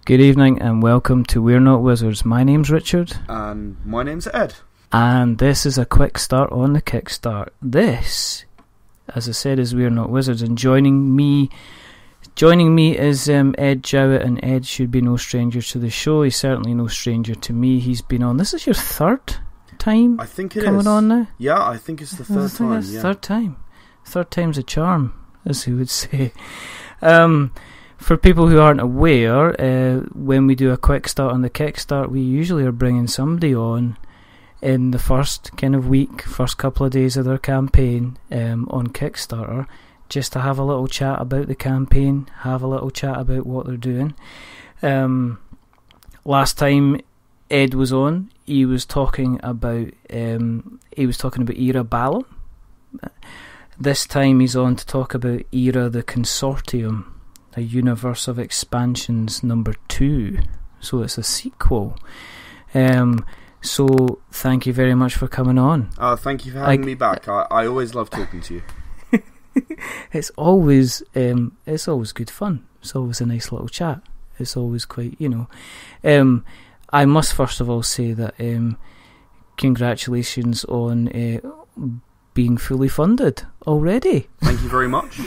Good evening and welcome to We're Not Wizards. My name's Richard. And my name's Ed. And this is a quick start on the Kickstart. This, as I said, is We're Not Wizards. And joining me is Ed Jowett, and Ed should be no stranger to the show. He's certainly no stranger to me. He's been on. This is your third time I think it coming is. on now? Yeah, I think it's the third time. Yeah. Third time. Third time's a charm, as he would say. For people who aren't aware, when we do a quick start on the Kickstart, we usually are bringing somebody on in the first kind of week, first couple of days of their campaign on Kickstarter, just to have a little chat about the campaign, have a little chat about what they're doing. Last time Ed was on, he was talking about Era Ballum. This time he's on to talk about Era The Consortium, a Universe of Expansions number 2. So it's a sequel. So thank you very much for coming on. Thank you for having me back. I always love talking to you. It's always good fun. It's always a nice little chat. It's always quite, I must first of all say that congratulations on being fully funded already. Thank you very much.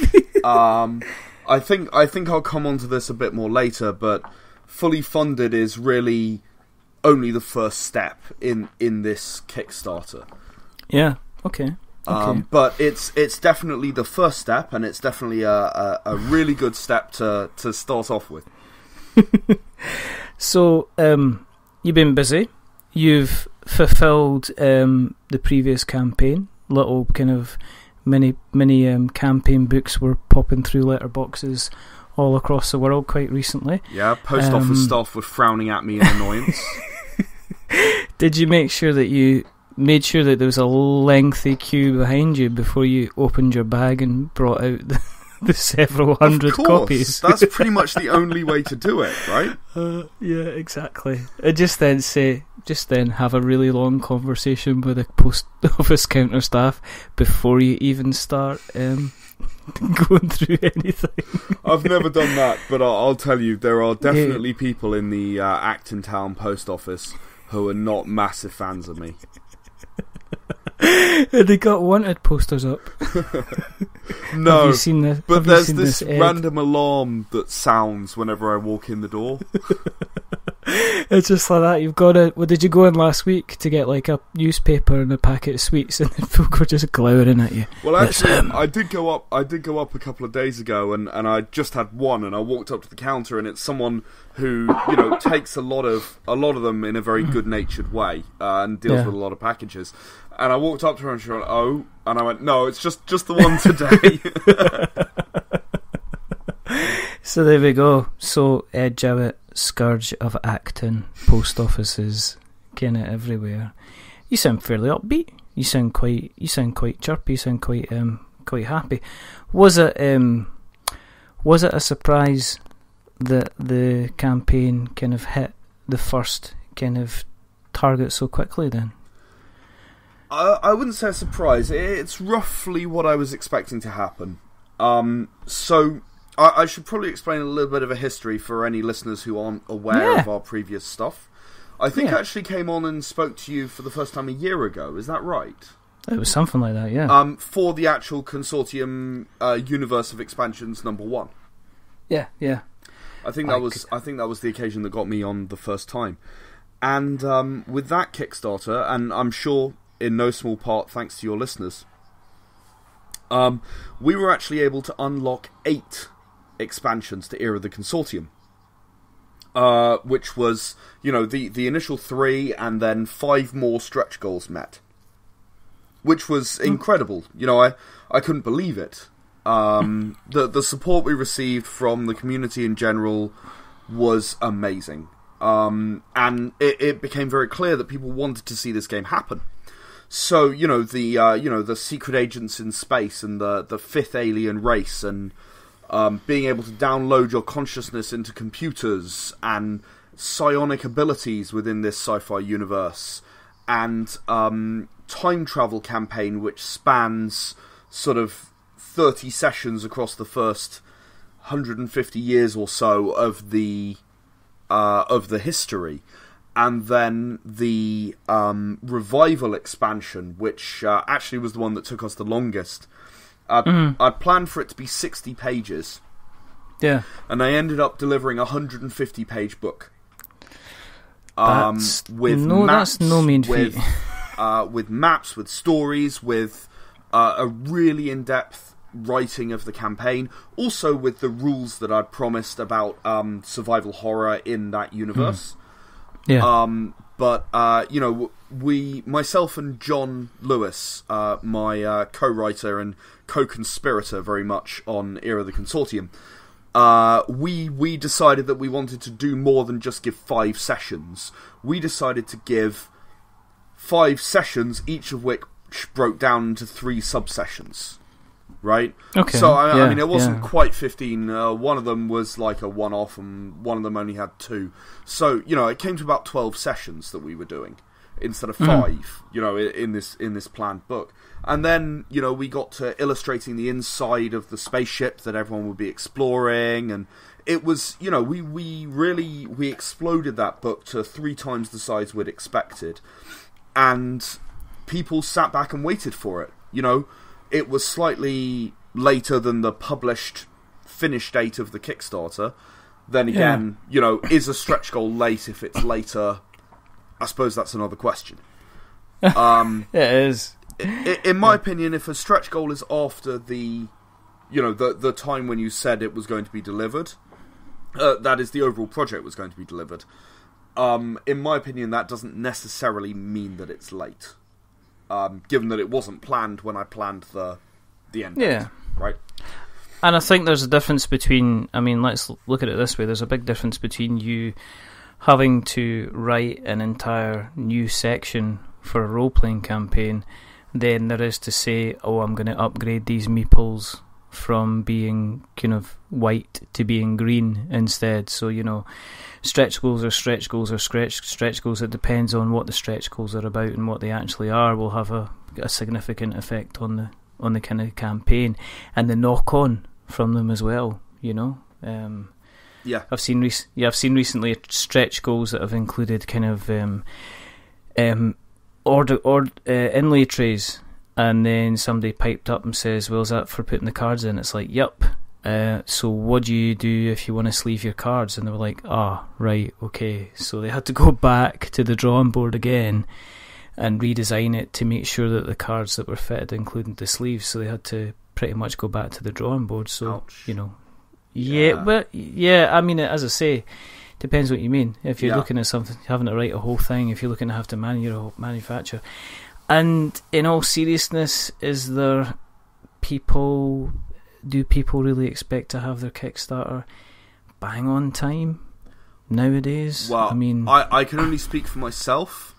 I think I'll come on to this a bit more later, but fully funded is really only the first step in this Kickstarter. Yeah. Okay. But it's definitely the first step, and it's definitely a really good step to start off with. So you've been busy. You've fulfilled the previous campaign. Little kind of many campaign books were popping through letterboxes all across the world quite recently. Yeah, post office staff were frowning at me in annoyance. Did you make sure that you made sure that there was a lengthy queue behind you before you opened your bag and brought out the several hundred copies? That's pretty much the only way to do it, right? Yeah, exactly. And just then have a really long conversation with the post office counter staff before you even start going through anything. I've never done that, but I'll tell you, there are definitely people in the Acton Town post office who are not massive fans of me. They got wanted posters up. No, have you seen this? But there's this random alarm that sounds whenever I walk in the door. It's just like that. You've got to. Well, did you go in last week to get like a newspaper and a packet of sweets, and folk were just glowering at you? Well, actually, I did go up a couple of days ago, and I just had one, and I walked up to the counter, and it's someone who takes a lot of them in a very good-natured way and deals with a lot of packages. And I walked up to her and she went, "Oh," and I went, "No, it's just the one today." So there we go. So Ed Jowett, scourge of Acton post offices, kind of everywhere. You sound fairly upbeat. You sound quite chirpy. You sound quite happy. Was it a surprise that the campaign kind of hit the first kind of target so quickly then? I wouldn't say a surprise. It's roughly what I was expecting to happen. So I should probably explain a little bit of a history for any listeners who aren't aware of our previous stuff. I think I actually came on and spoke to you for the first time a year ago. Is that right? It was something like that, yeah. For the actual Consortium Universe of Expansions number 1. Yeah. I think that was the occasion that got me on the first time. And with that Kickstarter, and I'm sure in no small part thanks to your listeners, we were actually able to unlock 8 expansions to Era The Consortium, which was, the initial 3 and then 5 more stretch goals met, which was incredible. I couldn't believe it. The support we received from the community in general was amazing, and it became very clear that people wanted to see this game happen. So, the secret agents in space and the fifth alien race, and being able to download your consciousness into computers, and psionic abilities within this sci-fi universe, and time travel campaign which spans sort of 30 sessions across the first 150 years or so of the of the history, and then the revival expansion, which actually was the one that took us the longest. I'd planned for it to be 60 pages. Yeah. And I ended up delivering a 150-page book. That's no mean feat. With maps, with stories, with a really in-depth writing of the campaign. Also with the rules that I'd promised about survival horror in that universe. Yeah. Myself and John Lewis, my co-writer and co-conspirator very much on Era The Consortium, we decided that we wanted to do more than just give 5 sessions. We decided to give 5 sessions, each of which broke down into 3 subsessions. Right? Okay. So, I mean, it wasn't quite 15. One of them was like a one-off, and one of them only had 2. So, it came to about 12 sessions that we were doing, instead of 5, in this planned book. And then, we got to illustrating the inside of the spaceship that everyone would be exploring, and it was, we exploded that book to 3 times the size we'd expected. And people sat back and waited for it, It was slightly later than the published finish date of the Kickstarter. Then again, is a stretch goal late if it's later? I suppose that's another question. It is. In my opinion, if a stretch goal is after the time when you said it was going to be delivered, that is, the overall project was going to be delivered, in my opinion, that doesn't necessarily mean that it's late. Given that it wasn't planned when I planned the end date, right? And I think there's a difference between, let's look at it this way, there's a big difference between you having to write an entire new section for a role-playing campaign than there is to say, I'm going to upgrade these meeples from being kind of white to being green instead. So, stretch goals are stretch goals are stretch goals. It depends on what the stretch goals are about and what they actually are will have a significant effect on the kind of campaign and the knock on from them as well. I've seen recently stretch goals that have included kind of inlay trays, and then somebody piped up and says, "Well, is that for putting the cards in?" It's like, "Yep." So what do you do if you want to sleeve your cards? And they were like, right, okay. So they had to go back to the drawing board again and redesign it to make sure that the cards that were fitted included the sleeves. So they had to pretty much go back to the drawing board. So, ouch. As I say, depends what you mean. If you're looking at something, having to write a whole thing, if you're looking to have to manufacture. And in all seriousness, do people really expect to have their Kickstarter bang on time nowadays? Well, I can only speak for myself.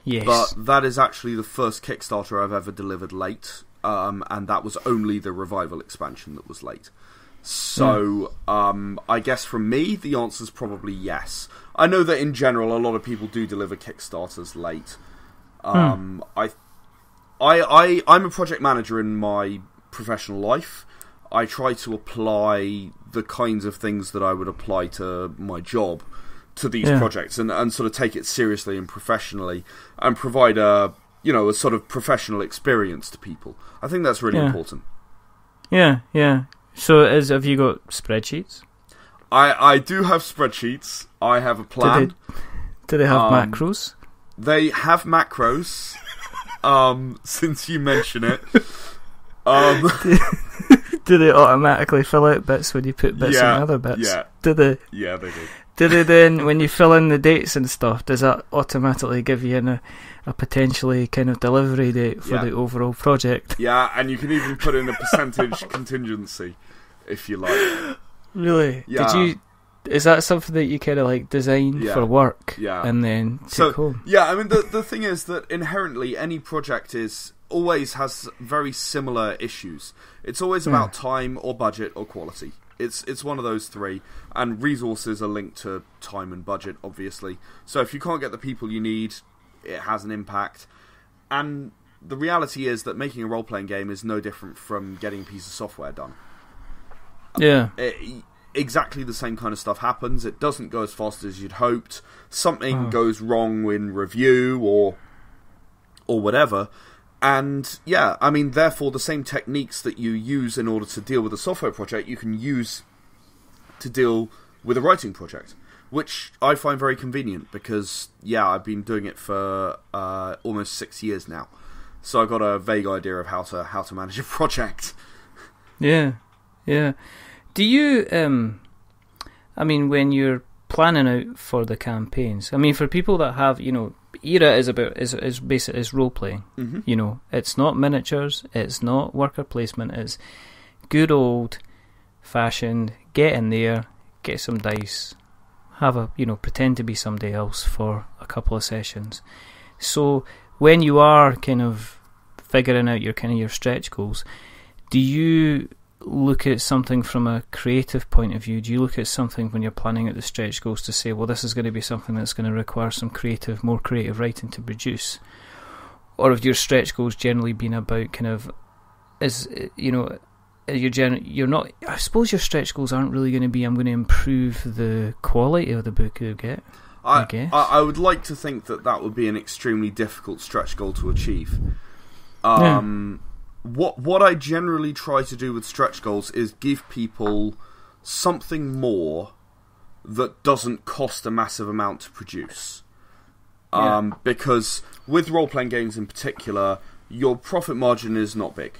Yes. But that is actually the first Kickstarter I've ever delivered late, and that was only the revival expansion that was late. So, I guess from me, the answer's probably yes. I know that in general, a lot of people do deliver Kickstarters late. I'm a project manager in my professional life. I try to apply the kinds of things that I would apply to my job to these projects, and sort of take it seriously and professionally, and provide a sort of professional experience to people. I think that's really important. Yeah. So, have you got spreadsheets? I do have spreadsheets. I have a plan. Do they have macros? They have macros. Since you mention it. Do they automatically fill out bits when you put bits in other bits? Yeah. Do they? Yeah, they do. Do they then, when you fill in the dates and stuff, does that automatically give you a potentially kind of delivery date for the overall project? Yeah, and you can even put in a percentage contingency, if you like. Really? Yeah. Is that something that you kind of like design for work? Yeah. And then take home? Yeah, I mean, the thing is that inherently any project always has very similar issues. It's always about time or budget or quality. It's one of those 3, and resources are linked to time and budget, obviously. So if you can't get the people you need, it has an impact. And the reality is that making a role-playing game is no different from getting a piece of software done. Yeah. exactly the same kind of stuff happens. It doesn't go as fast as you'd hoped. Something goes wrong in review or whatever. And yeah, I mean, therefore, the same techniques that you use in order to deal with a software project, you can use to deal with a writing project, which I find very convenient because, yeah, I've been doing it for almost 6 years now. So I've got a vague idea of how to manage a project. Yeah. Do you, I mean, when you're planning out for the campaigns, I mean, for people that have, Era is basically role playing. Mm-hmm. It's not miniatures, it's not worker placement, it's good old fashioned, get in there, get some dice, pretend to be somebody else for a couple of sessions. So when you are kind of figuring out your stretch goals, do you look at something from a creative point of view? Do you look at something when you're planning out the stretch goals to say, well, this is going to be something that's going to require some more creative writing to produce? Or have your stretch goals generally been about kind of, you're not, I suppose your stretch goals aren't really going to be, I'm going to improve the quality of the book you get, I guess. I would like to think that would be an extremely difficult stretch goal to achieve. What I generally try to do with stretch goals is give people something more that doesn't cost a massive amount to produce. Because with role-playing games in particular, your profit margin is not big.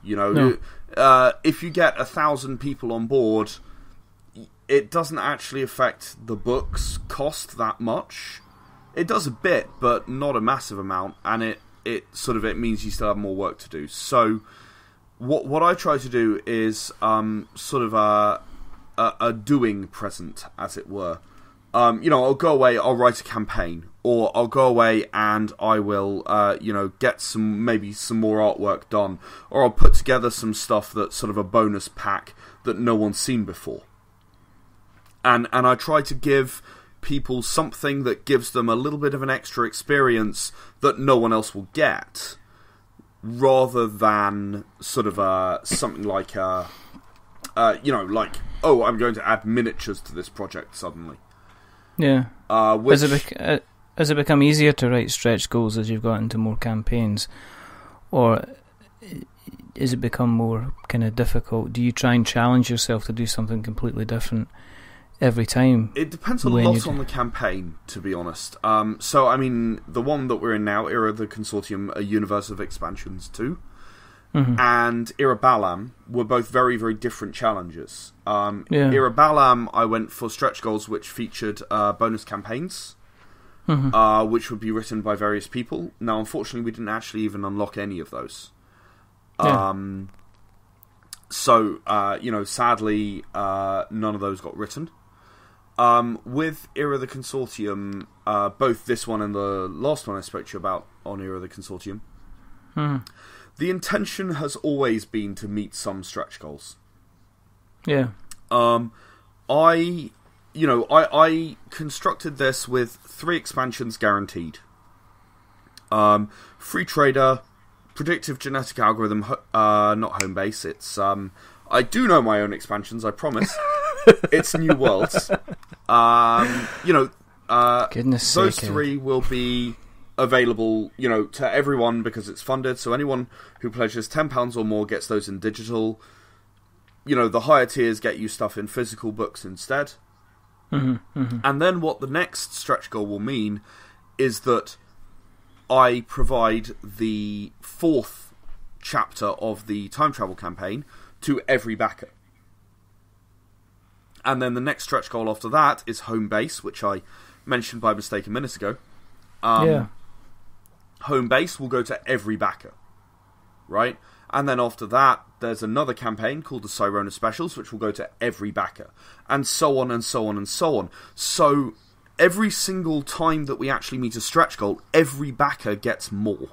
If you get 1,000 people on board, it doesn't actually affect the book's cost that much. It does a bit, but not a massive amount, and it means you still have more work to do. So what I try to do is a doing present, as it were. I'll go away, I'll write a campaign, or I'll go away and I will get some more artwork done, or I'll put together some stuff that's sort of a bonus pack that no one's seen before. And I try to give people something that gives them a little bit of an extra experience that no one else will get, rather than sort of something like I'm going to add miniatures to this project suddenly. Yeah. Has it become easier to write stretch goals as you've got into more campaigns, or has it become more kind of difficult? Do you try and challenge yourself to do something completely different every time? It depends a lot on the campaign, to be honest. So, I mean, the one that we're in now, Era The Consortium, a universe of expansions too, and Era Balam were both very, very different challenges. Era Balam, I went for stretch goals which featured bonus campaigns, which would be written by various people. Now, unfortunately, we didn't actually even unlock any of those. So, sadly, none of those got written. With Era The Consortium, both this one and the last one I spoke to you about on Era The Consortium, the intention has always been to meet some stretch goals. Yeah. I constructed this with 3 expansions guaranteed. Free trader, predictive genetic algorithm, not home base. It's I do know my own expansions, I promise. It's New Worlds. Goodness those sake, 3 will be available, to everyone because it's funded. So anyone who pledges £10 or more gets those in digital. The higher tiers get you stuff in physical books instead. And then what the next stretch goal will mean is that I provide the 4th chapter of the time travel campaign to every backer. And then the next stretch goal after that is home base, which I mentioned by mistake a minute ago. Home base will go to every backer, right? And then after that, there's another campaign called the Sirona Specials, which will go to every backer, and so on and so on and so on. So every single time that we actually meet a stretch goal, every backer gets more.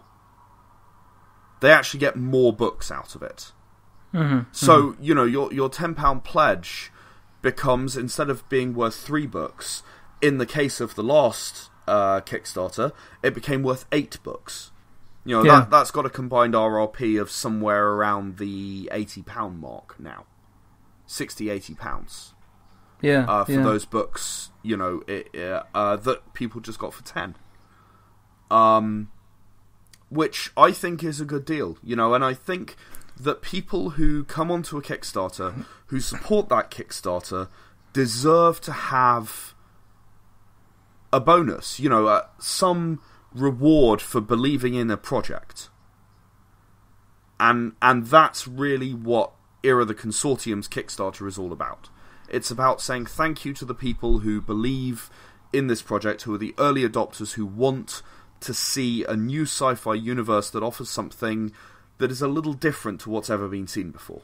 They actually get more books out of it. So, your £10 pledge becomes, instead of being worth 3 books, in the case of the last Kickstarter, it became worth 8 books. That's got a combined RRP of somewhere around the £80 mark now. £60, £80. for those books, that people just got for 10. Which I think is a good deal, and I think that people who come onto a Kickstarter, who support that Kickstarter, deserve to have a bonus, some reward for believing in a project. And that's really what Era the Consortium's Kickstarter is all about. It's about saying thank you to the people who believe in this project, who are the early adopters, who want to see a new sci-fi universe that offers something that is a little different to what's ever been seen before.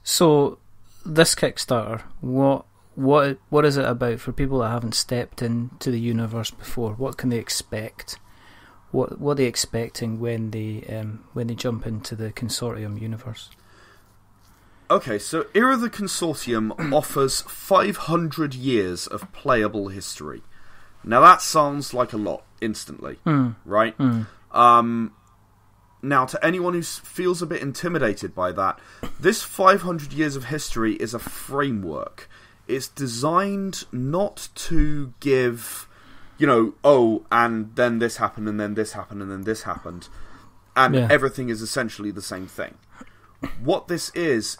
So, this Kickstarter, what is it about for people that haven't stepped into the universe before? What can they expect? What are they expecting when they jump into the Consortium universe? Okay, so Era the Consortium offers 500 years of playable history. Now that sounds like a lot instantly, right? Now, to anyone who feels a bit intimidated by that, this 500 years of history is a framework. It's designed not to give, and then this happened, and then this happened, and then this happened, and everything is essentially the same thing. What this is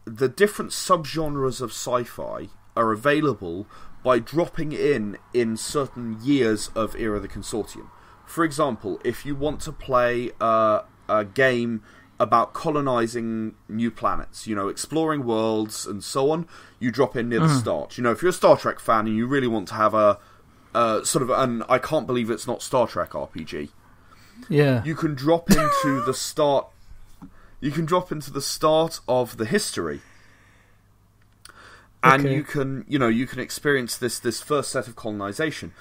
the different subgenres of sci-fi are available by dropping in certain years of Era the Consortium. For example, if you want to play a game about colonizing new planets, exploring worlds and so on, you drop in near the start. If you're a Star Trek fan and you really want to have a sort of an I can't believe it's not Star Trek RPG, you can drop into the start. You can drop into the start of the history, and you can experience this first set of colonization.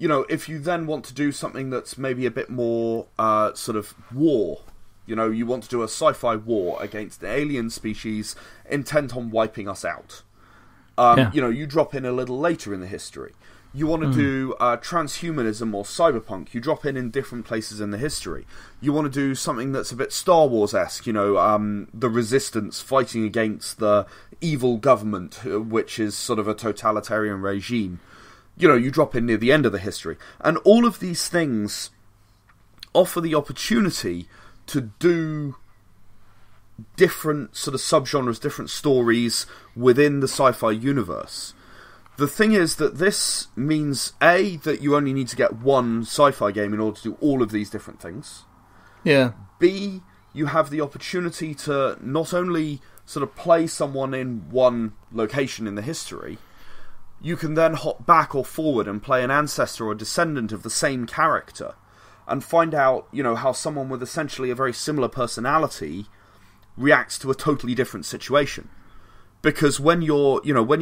If you then want to do something that's maybe a bit more sort of war, you want to do a sci-fi war against an alien species intent on wiping us out. You drop in a little later in the history. You want to do transhumanism or cyberpunk, you drop in different places in the history. You want to do something that's a bit Star Wars-esque, the resistance fighting against the evil government, which is sort of a totalitarian regime. You drop in near the end of the history. And all of these things offer the opportunity to do different sort of subgenres, different stories within the sci-fi universe. The thing is that this means, A, that you only need to get one sci-fi game in order to do all of these different things. Yeah. B, you have the opportunity to not only sort of play someone in one location in the history, you can then hop back or forward and play an ancestor or descendant of the same character and find out, how someone with essentially a very similar personality reacts to a totally different situation. Because when you're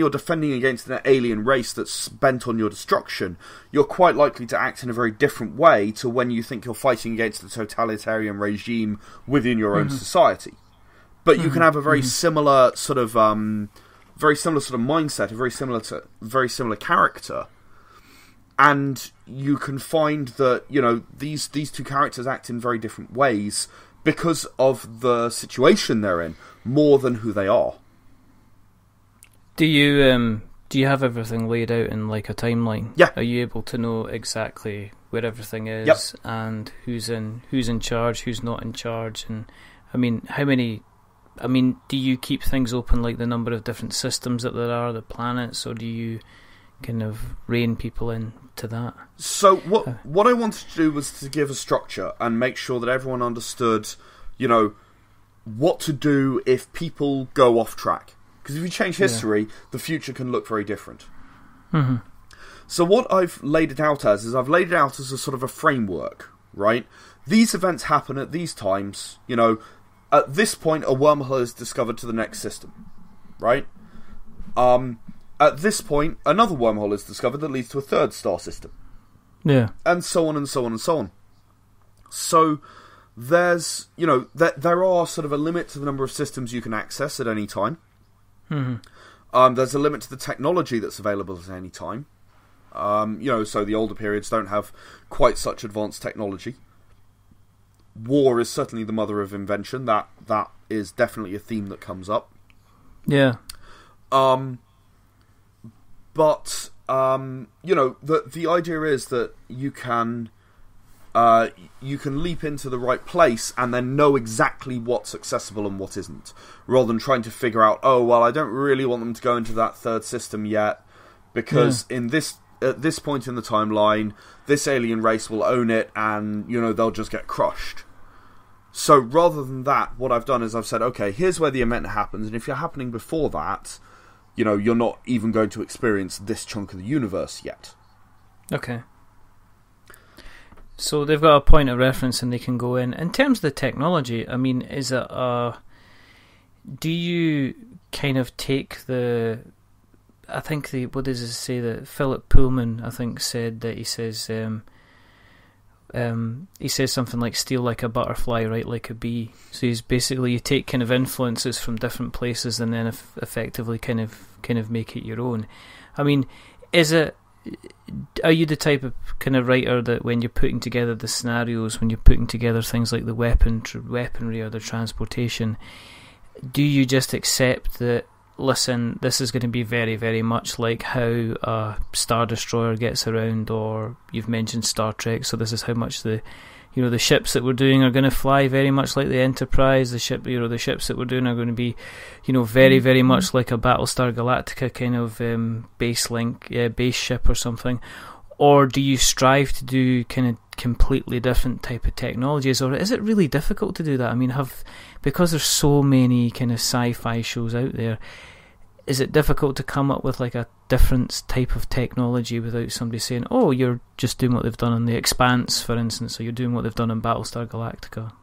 defending against an alien race that's bent on your destruction, you're quite likely to act in a very different way to when you think you're fighting against a totalitarian regime within your own society. But you can have a very similar sort of mindset, a very similar character, and you can find that these two characters act in very different ways because of the situation they're in, more than who they are. Do you have everything laid out in like a timeline? Yeah. Are you able to know exactly where everything is and who's in charge, who's not in charge, and do you keep things open like the number of different systems that there are, the planets, or do you kind of rein people into that? So what I wanted to do was to give a structure and make sure that everyone understood, what to do if people go off track. Because if you change history, the future can look very different. Mm-hmm. So what I've laid it out as a sort of a framework, right? These events happen at these times, at this point a wormhole is discovered to the next system, right? At this point, another wormhole is discovered that leads to a third star system. Yeah. And so on and so on and so on. So there's, there are sort of a limit to the number of systems you can access at any time. Mm-hmm. There's a limit to the technology that's available at any time. So the older periods don't have quite such advanced technology. War is certainly the mother of invention. That is definitely a theme that comes up. Yeah. But the idea is that you can leap into the right place and then know exactly what's accessible and what isn't, rather than trying to figure out, oh well, I don't really want them to go into that third system yet because at this point in the timeline, this alien race will own it and they'll just get crushed. So rather than that, what I've done is I've said, okay, here's where the event happens, and if you're happening before that, you're not even going to experience this chunk of the universe yet. Okay. So they've got a point of reference and they can go in. In terms of the technology, I mean, is it do you kind of take I think what does it say that Philip Pullman, I think, said that he says something like steal like a butterfly, write like a bee. So he's basically, you take kind of influences from different places and then effectively kind of make it your own. I mean, are you the type of kind of writer that when you're putting together the scenarios, when you're putting together things like the weaponry or the transportation, do you just accept that, listen, this is going to be very, very much like how a Star Destroyer gets around, or you've mentioned Star Trek, so this is how much the ships that we're doing are going to fly very much like the Enterprise. The ships that we're doing are going to be, very, very much like a Battlestar Galactica kind of base ship or something. Or do you strive to do kind of completely different type of technologies, or is it really difficult to do that? I mean, because there's so many kind of sci-fi shows out there, is it difficult to come up with like a different type of technology without somebody saying, oh, you're just doing what they've done on The Expanse, for instance, or you're doing what they've done on Battlestar Galactica?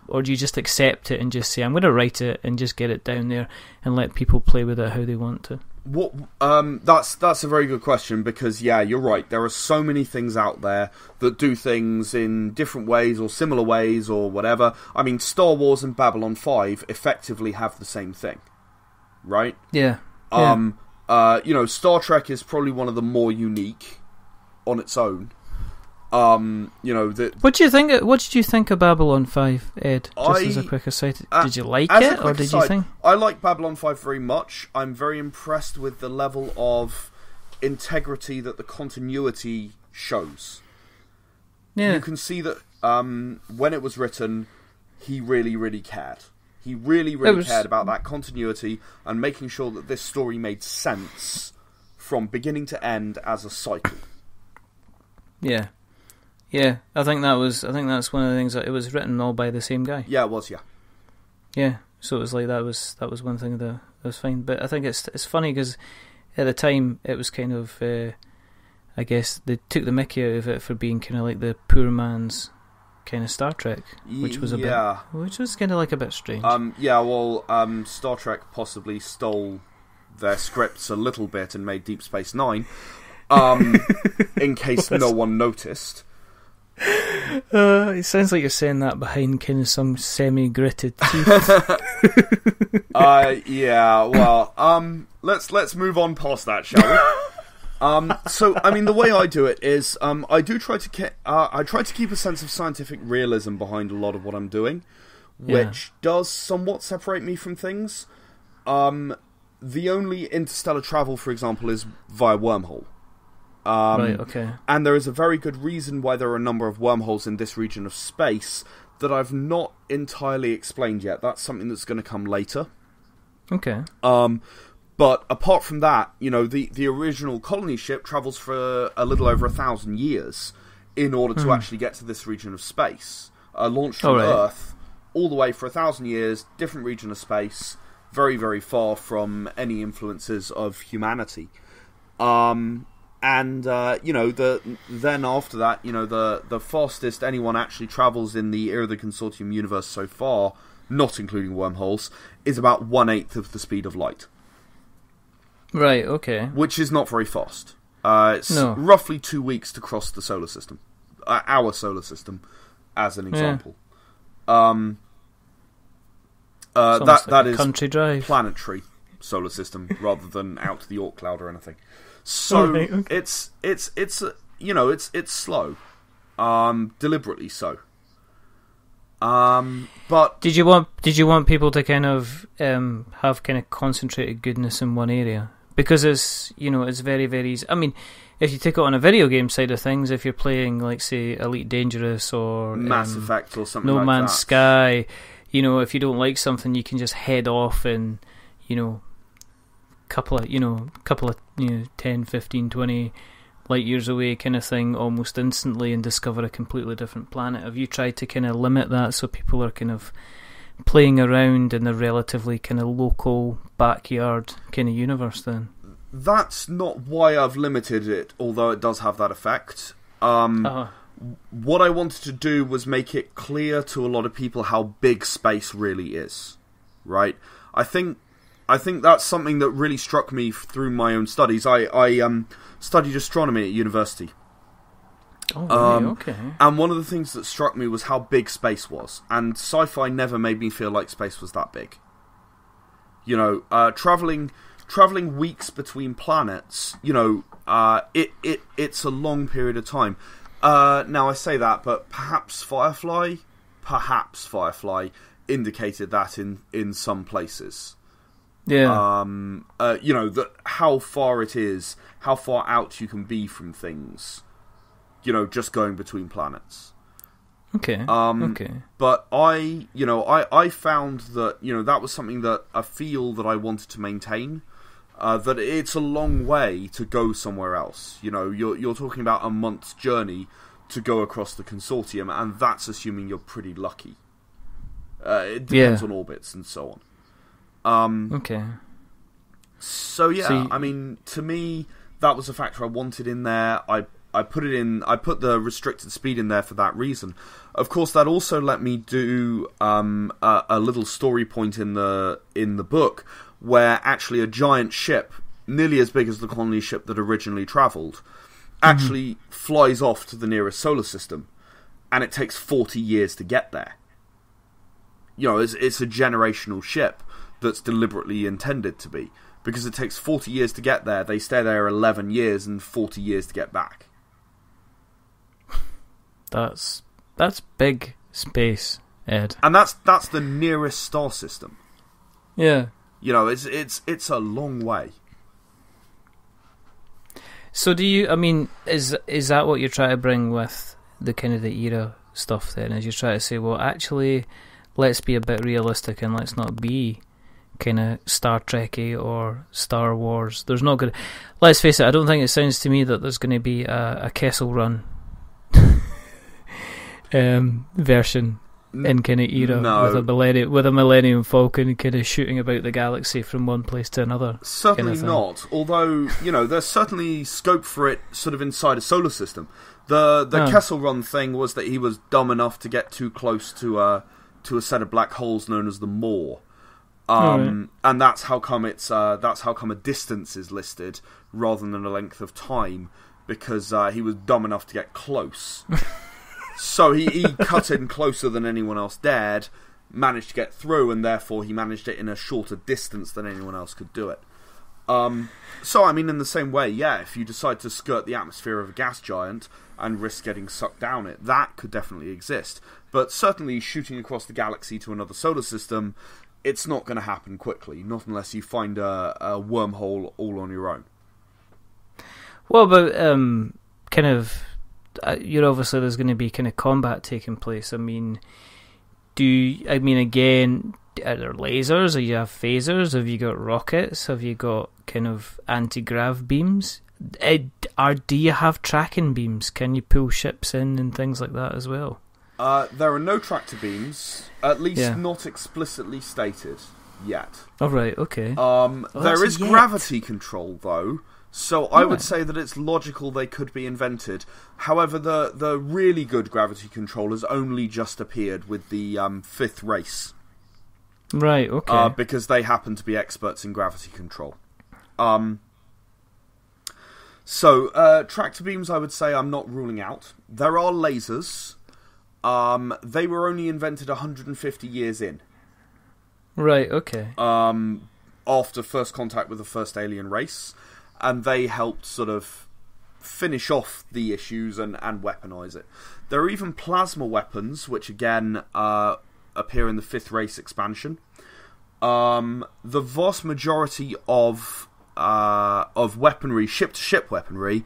Or do you just accept it and just say, I'm going to write it and just get it down there and let people play with it how they want to? That's a very good question, because you're right, there are so many things out there that do things in different ways or similar ways or whatever. I mean, Star Wars and Babylon 5 effectively have the same thing, right? Star Trek is probably one of the more unique on its own. What do you think? What did you think of Babylon 5, Ed? Just as a quick aside, did you like it, or did you think? I like Babylon 5 very much. I'm very impressed with the level of integrity that the continuity shows. Yeah, you can see that when it was written, he really, really cared. He really, really cared about that continuity and making sure that this story made sense from beginning to end as a cycle. Yeah. Yeah, I think that's one of the things that it was written all by the same guy. Yeah, it was. Yeah. Yeah, so it was like that was one thing that was fine. But I think it's funny because at the time it was kind of I guess they took the mickey out of it for being kind of like the poor man's kind of Star Trek, which was kind of like a bit strange. Star Trek possibly stole their scripts a little bit and made Deep Space Nine, in case no one noticed. It sounds like you're saying that behind kind of some semi-gritted teeth. Let's move on past that, shall we? So, I mean, the way I do it is, I try to keep a sense of scientific realism behind a lot of what I'm doing, which does somewhat separate me from things. The only interstellar travel, for example, is via wormhole. Right, okay. And there is a very good reason why there are a number of wormholes in this region of space that I've not entirely explained yet. That's something that's going to come later. Okay. But apart from that, the original colony ship travels for a little over 1,000 years in order to actually get to this region of space. Launched from Earth, all the way for 1,000 years, different region of space, very, very far from any influences of humanity. Then after that, the fastest anyone actually travels in the Era The Consortium universe so far, not including wormholes, is about 1/8 of the speed of light. Right, okay. Which is not very fast. It's roughly 2 weeks to cross the solar system. Our solar system, as an example. That is country drive. Planetary solar system, rather than out to the Oort cloud or anything. So it's slow, deliberately so. But did you want people to kind of have kind of concentrated goodness in one area? Because it's very, very easy. I mean, if you take it on a video game side of things, if you're playing like say Elite Dangerous or Mass Effect or something No like Man's that. Sky, if you don't like something, you can just head off and couple of 10, 15, 20 light years away kind of thing almost instantly and discover a completely different planet. Have you tried to kind of limit that so people are kind of playing around in the relatively kind of local backyard kind of universe then? That's not why I've limited it, although it does have that effect. What I wanted to do was make it clear to a lot of people how big space really is, right? I think that's something that really struck me through my own studies. I studied astronomy at university. Oh, really? Okay. And one of the things that struck me was how big space was. And sci-fi never made me feel like space was that big. Traveling weeks between planets, it's a long period of time. Now, I say that, but perhaps Firefly indicated that in some places. Yeah. That how far it is, how far out you can be from things, just going between planets. Okay. Okay. But I found that, that was something that I feel that I wanted to maintain. That it's a long way to go somewhere else. You're talking about a month's journey to go across the consortium, and that's assuming you're pretty lucky. It depends on orbits and so on. Okay. So I mean, to me, that was a factor I wanted in there. I put the restricted speed in there for that reason. Of course, that also let me do a little story point in the book where actually a giant ship, nearly as big as the colony ship that originally travelled, actually flies off to the nearest solar system, and it takes 40 years to get there. It's a generational ship that's deliberately intended to be, because it takes 40 years to get there, they stay there 11 years, and 40 years to get back. That's big space, Ed. And that's the nearest star system. Yeah. It's a long way. So is that what you're trying to bring with the kind of the era stuff then? Is you try to say, well, actually, let's be a bit realistic and let's not be kind of Star Trek-y or Star Wars. There's not going to... Let's face it, I don't think it sounds to me that there's going to be a Kessel Run version in kind of era with a Millennium Falcon kind of shooting about the galaxy from one place to another. Certainly kind of not. Although, there's certainly scope for it sort of inside a solar system. The Kessel Run thing was that he was dumb enough to get too close to a set of black holes known as the Maw. And that's how come a distance is listed rather than a length of time, because he was dumb enough to get close. So he cut in closer than anyone else dared, managed to get through, and therefore he managed it in a shorter distance than anyone else could do it. So, I mean, in the same way, if you decide to skirt the atmosphere of a gas giant and risk getting sucked down it, that could definitely exist. But certainly shooting across the galaxy to another solar system, it's not going to happen quickly, not unless you find a wormhole all on your own. Well, but kind of... you're obviously there's going to be kind of combat taking place. I mean, again, are there lasers? Or you have phasers? Have you got rockets? Have you got kind of anti-grav beams? Do you have tracking beams? Can you pull ships in and things like that as well? There are no tractor beams, at least not explicitly stated yet. Oh, right, okay. There is gravity control, though. So I would say that it's logical they could be invented. However, the really good gravity control has only just appeared with the fifth race. Right, okay. Because they happen to be experts in gravity control. So tractor beams, I would say I'm not ruling out. There are lasers. They were only invented 150 years in. Right, okay. After first contact with the first alien race. And they helped sort of finish off the issues and weaponize it. There are even plasma weapons, which again appear in the 5th Race expansion. The vast majority of weaponry, ship-to-ship weaponry,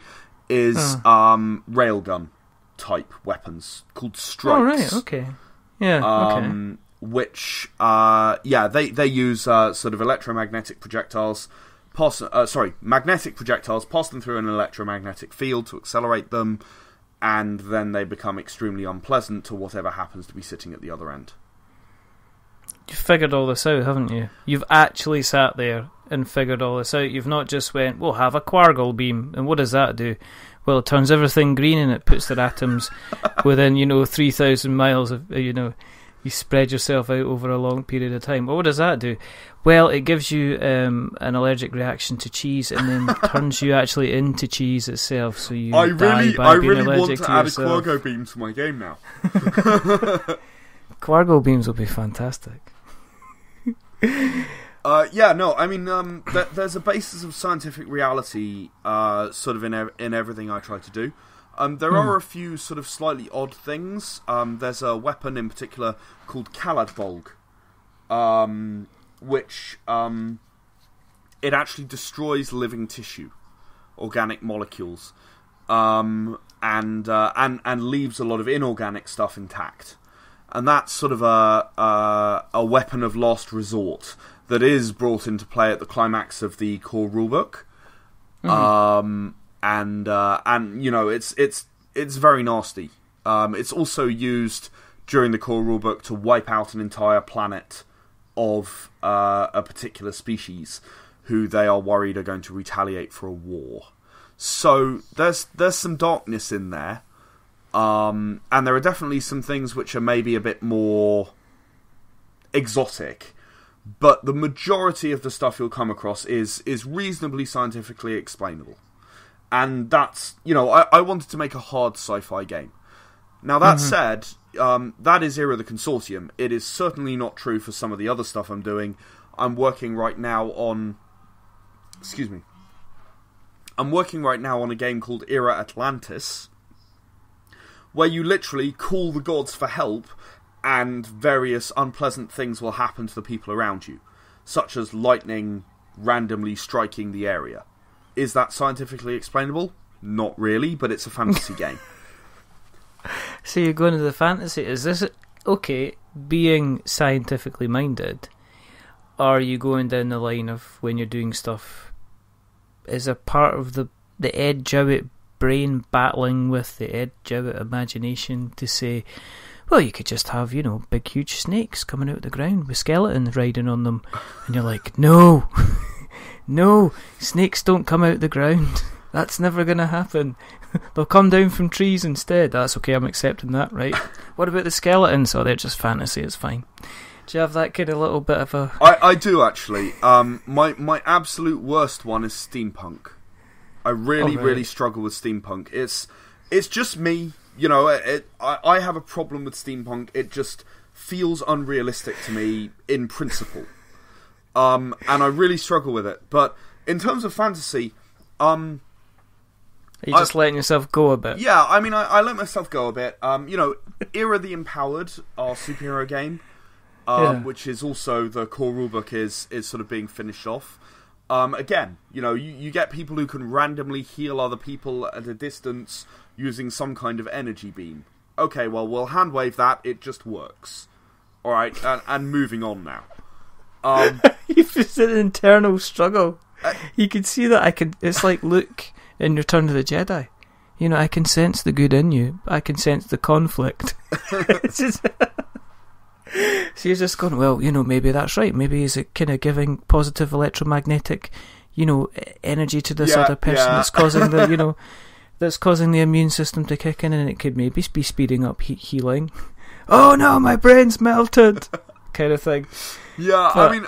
is railgun type weapons called strikes. Oh, right, okay. Yeah, okay. Which, they use sort of electromagnetic projectiles, magnetic projectiles, pass them through an electromagnetic field to accelerate them, and then they become extremely unpleasant to whatever happens to be sitting at the other end. You've figured all this out, haven't you? You've actually sat there and figured all this out. You've not just went, we'll have a Quargle beam, and what does that do? Well, it turns everything green and it puts their atoms within, 3,000 miles of, you spread yourself out over a long period of time. Well, what does that do? Well, it gives you an allergic reaction to cheese and then turns you actually into cheese itself, so you die by being allergic to yourself. I really want to add a Quargo beam to my game now. Quargo beams will be fantastic. There's a basis of scientific reality sort of in everything I try to do. There are a few sort of slightly odd things. There's a weapon in particular called Kaladbolg, which it actually destroys living tissue, organic molecules, and leaves a lot of inorganic stuff intact. And that's sort of a weapon of last resort that is brought into play at the climax of the core rulebook. It's very nasty. It's also used during the core rulebook to wipe out an entire planet of a particular species who they are worried are going to retaliate for a war. So there's some darkness in there. And there are definitely some things which are maybe a bit more exotic, but the majority of the stuff you'll come across is reasonably scientifically explainable. And that's, I wanted to make a hard sci-fi game. Now, that said, that is Era The Consortium. It is certainly not true for some of the other stuff I'm doing. I'm working right now on a game called Era Atlantis, where you literally call the gods for help, and various unpleasant things will happen to the people around you, such as lightning randomly striking the area. Is that scientifically explainable? Not really, but it's a fantasy game. So you're going to the fantasy. Is this, okay, being scientifically minded, are you going down the line of when you're doing stuff, is a part of the Ed Jowett brain battling with the Ed Jowett imagination to say, well, you could just have, big huge snakes coming out of the ground with skeletons riding on them, and you're like, no, snakes don't come out of the ground, that's never going to happen, they'll come down from trees instead. That's okay, I'm accepting that, right? What about the skeletons? Oh, they're just fantasy, it's fine. Do you have that kind of little bit of a... I do, actually. My absolute worst one is steampunk. I really struggle with steampunk. It's just me, I have a problem with steampunk. It just feels unrealistic to me in principle, and I really struggle with it. But in terms of fantasy, are you just letting yourself go a bit? Yeah, I mean, I let myself go a bit. Era the Empowered, our superhero game, which is also the core rulebook is sort of being finished off. Again, you get people who can randomly heal other people at a distance using some kind of energy beam. Okay, well, we'll hand wave that, it just works. Alright, and moving on now. It's an internal struggle. You can see that it's like Luke in Return of the Jedi. I can sense the good in you. I can sense the conflict. It's just... So you're just going, well, maybe that's right. Maybe he's kind of giving positive electromagnetic, energy to this other person that's causing the, that's causing the immune system to kick in, and it could maybe be speeding up healing. Oh no, my brain's melted, kind of thing. Yeah, but, I mean,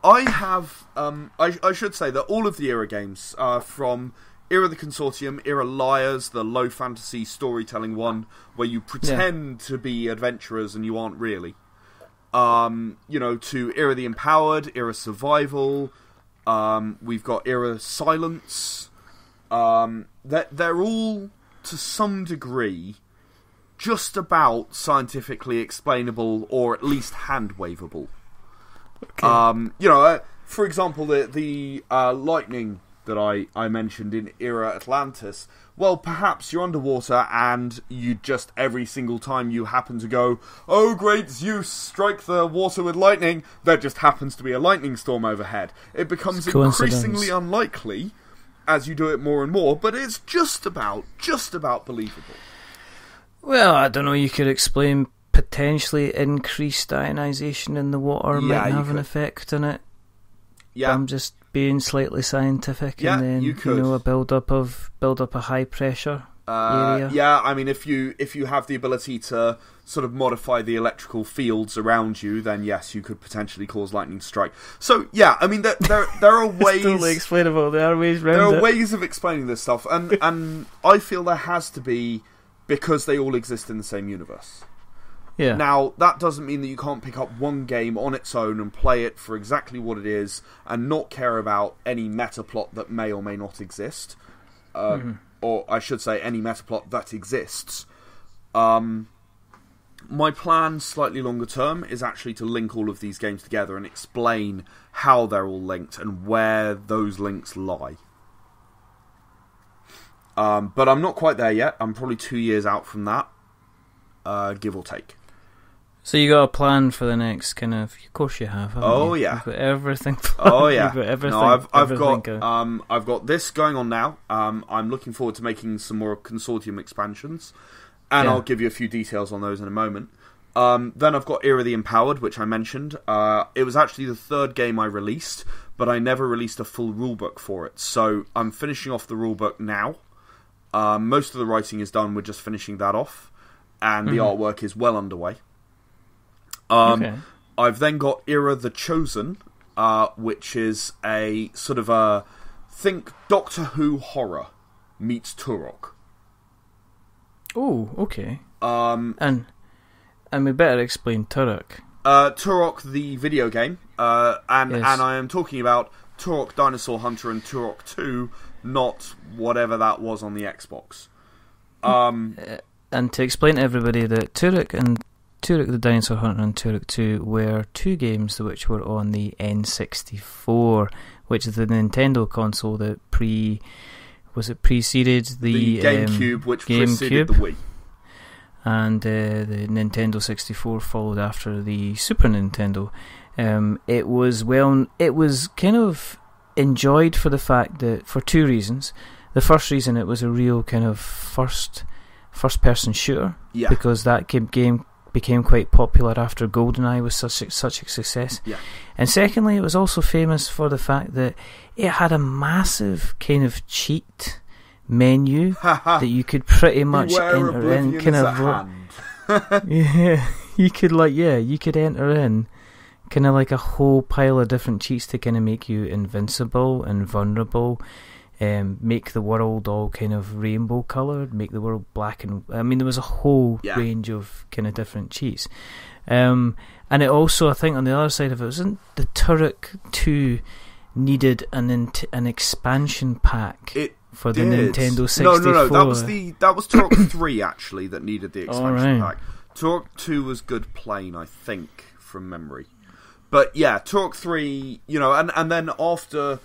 I have, I should say that all of the Era games, from Era The Consortium, Era Liars, the low fantasy storytelling one, where you pretend to be adventurers and you aren't really, to Era the Empowered, Era Survival, we've got Era Silence, they're all, to some degree, just about scientifically explainable, or at least hand-waveable. Okay. For example, the lightning that I mentioned in Era Atlantis, well, perhaps you're underwater and you just, every single time you happen to go, "Oh, great Zeus, strike the water with lightning," there just happens to be a lightning storm overhead. It becomes increasingly unlikely as you do it more and more, but it's just about believable. Well, I don't know, you could explain potentially increased ionization in the water might have an effect on it. Yeah. I'm just being slightly scientific, and then you could. A build up a high pressure area. Yeah, I mean, if you have the ability to sort of modify the electrical fields around you, then yes, you could potentially cause lightning to strike. So yeah, I mean, there are ways. It's totally explainable. There are ways around it. There are ways of explaining this stuff, and I feel there has to be, because they all exist in the same universe. Yeah. Now, that doesn't mean that you can't pick up one game on its own and play it for exactly what it is and not care about any meta plot that may or may not exist. Or I should say, any meta plot that exists. My plan, slightly longer term, is actually to link all of these games together and explain how they're all linked and where those links lie. But I'm not quite there yet. I'm probably 2 years out from that, give or take. So you got a plan for the next kind of course you have, haven't you? Yeah. You've got everything planned. Oh yeah. You've got everything. No, I've got this going on now. I'm looking forward to making some more consortium expansions, and I'll give you a few details on those in a moment. Then I've got Era the Empowered, which I mentioned. It was actually the third game I released, but I never released a full rulebook for it. So I'm finishing off the rulebook now. Most of the writing is done. We're just finishing that off, and the artwork is well underway. I've then got Era the Chosen, which is a sort of think Doctor Who horror meets Turok. Oh, okay. And we better explain Turok. Turok, the video game, and I am talking about Turok Dinosaur Hunter and Turok 2, not whatever that was on the Xbox. And to explain to everybody that Turok the Dinosaur Hunter and Turok 2 were two games which were on the N64, which is the Nintendo console that preceded the GameCube, which preceded the Wii. And the Nintendo 64 followed after the Super Nintendo. It was kind of enjoyed for the fact that, for two reasons. The first reason, it was a real kind of first person shooter, because that game became quite popular after GoldenEye was such a success. Yeah. And secondly, it was also famous for the fact that it had a massive kind of cheat menu that you could pretty much enter in, kind of you could enter in kind of like a whole pile of different cheats to kind of make you invincible and vulnerable, make the world all kind of rainbow coloured, make the world black and... I mean, there was a whole range of kind of different cheats. And it also, I think on the other side of it, wasn't the Turok 2 needed an expansion pack for the Nintendo 64? No, that was Turok 3 actually that needed the expansion pack. Turok 2 was good plain, I think, from memory. But yeah, Turok 3, and then after...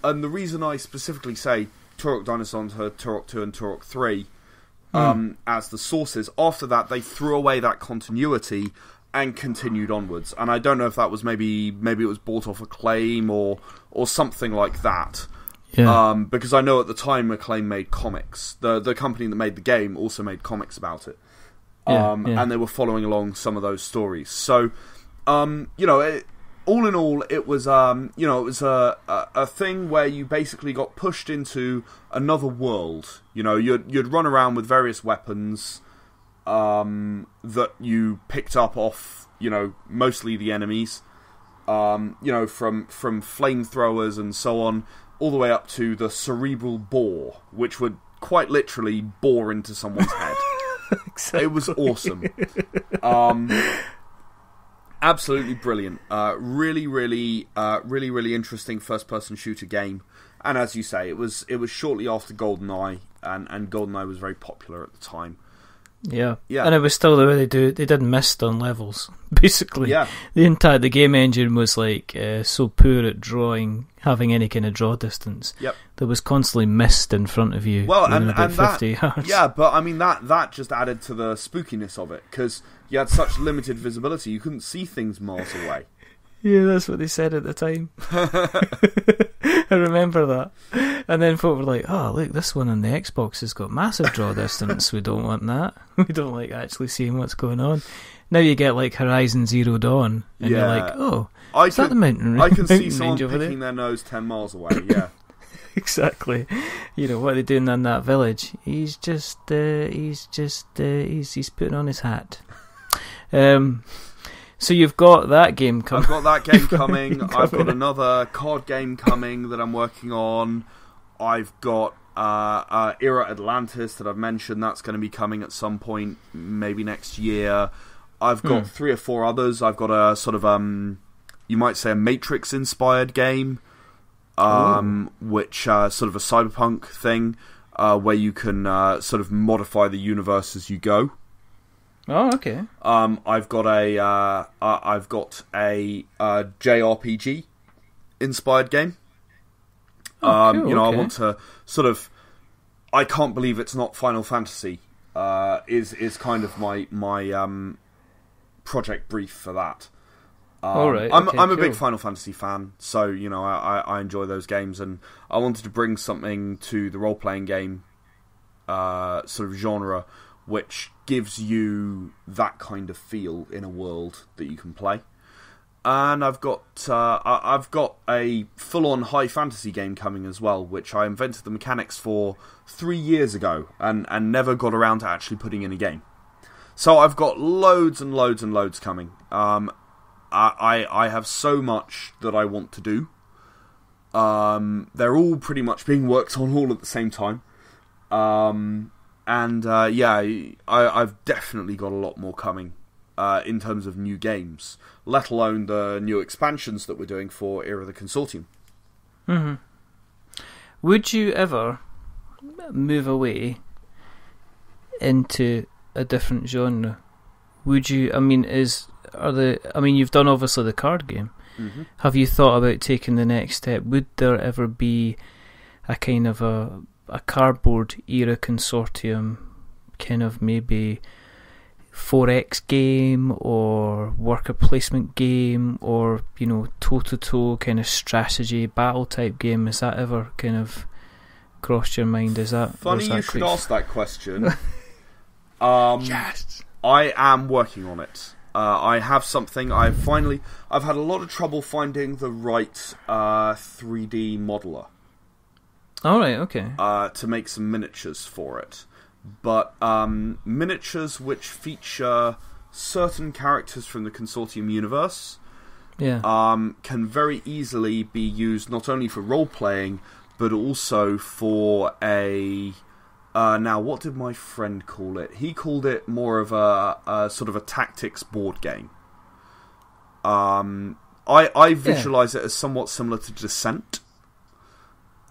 And the reason I specifically say Turok Dinosaur Hunter, Turok 2 and Turok 3 as the sources, after that they threw away that continuity and continued onwards. And I don't know if that was maybe it was bought off Acclaim or something like that. Yeah. Because I know at the time Acclaim made comics. The company that made the game also made comics about it. And they were following along some of those stories. So, all in all, it was a thing where you basically got pushed into another world. You'd run around with various weapons that you picked up off, mostly the enemies. From flamethrowers and so on, all the way up to the cerebral bore, which would quite literally bore into someone's head. Exactly. It was awesome. Absolutely brilliant. Really, really interesting first-person shooter game. And as you say, it was shortly after GoldenEye, and GoldenEye was very popular at the time. Yeah. Yeah. And it was still the way they did mist on levels, basically. Yeah. The game engine was like so poor at having any kind of draw distance. Yep. There was constantly mist in front of you. Well, and about 50 that, yards. yeah, but I mean that just added to the spookiness of it, because you had such limited visibility, you couldn't see things miles away. Yeah, that's what they said at the time. I remember that. And then folk were like, oh, look, this one on the Xbox has got massive draw distance. We don't want that. We don't like actually seeing what's going on. Now you get like Horizon Zero Dawn, and you're like, oh, is that the mountain range? I can see someone over picking there? their nose 10 miles away, yeah. Exactly. You know, what are they doing in that village? He's just he's putting on his hat. So you've got that game coming. I've got that game coming. I've got another card game coming that I'm working on. I've got Era Atlantis that I've mentioned. That's going to be coming at some point, maybe next year. I've got 3 or 4 others. I've got a sort of, you might say, a Matrix-inspired game, which sort of a cyberpunk thing, where you can sort of modify the universe as you go. Oh, okay. I've got a JRPG inspired game. Oh, cool, you know, okay. I want to sort of. I can't believe it's not Final Fantasy. Is kind of my project brief for that. All right. I'm okay, a cool. big Final Fantasy fan, so you know I enjoy those games, and I wanted to bring something to the role playing game sort of genre, which gives you that kind of feel in a world that you can play. And I've got a full-on high fantasy game coming as well, which I invented the mechanics for 3 years ago, and never got around to actually putting in a game. So I've got loads and loads and loads coming. I have so much that I want to do. They're all pretty much being worked on all at the same time. I've definitely got a lot more coming in terms of new games, let alone the new expansions that we're doing for Era The Consortium. Mm-hmm. Would you ever move away into a different genre? Would you? I mean, you've done obviously the card game. Mm-hmm. Have you thought about taking the next step? Would there ever be a kind of a cardboard Era Consortium kind of maybe 4X game or worker placement game, or you know, toe-to-toe kind of strategy battle type game? Has that ever kind of crossed your mind? Is that funny you should ask that question? Yes, I am working on it. I have something. I've had a lot of trouble finding the right 3D modeler. all right, okay. To make some miniatures for it. But miniatures which feature certain characters from the Consortium universe can very easily be used not only for role-playing, but also for a... now, what did my friend call it? He called it more of a sort of a tactics board game. I visualize it as somewhat similar to Descent.